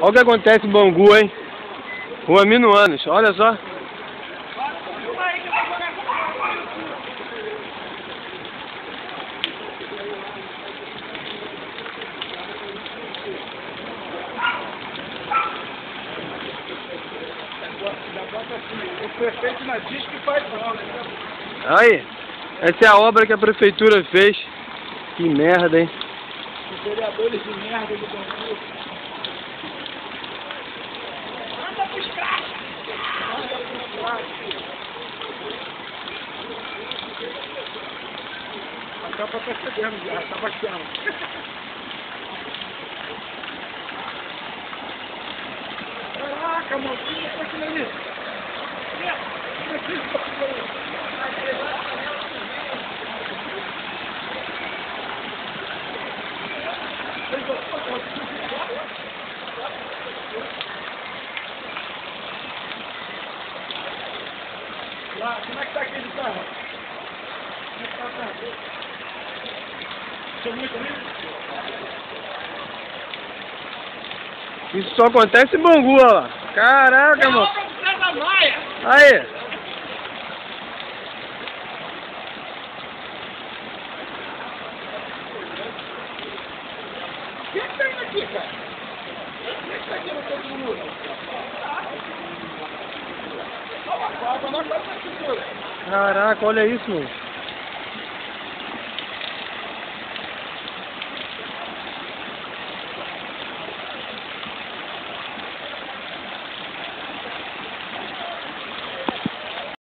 Olha o que acontece em Bangu, hein? Rua Minutos, olha só. O prefeito não diz que faz não, né? Aí, essa é a obra que a prefeitura fez. Que merda, hein? Os vereadores de merda do Bangu. Manda pros pratos! Manda pros pratos! A capa tá chegando já, tá baixando. Caraca, mano, o que tá aquilo ali? Lá, como é que tá aquele carro? Como é que tá o carro? Tem muito ali? Isso só acontece em Bangu, ó lá. Caraca, mano. Aí. O que tá indo aqui, cara? O que tá aqui no todo mundo? Caraca, olha isso, mano.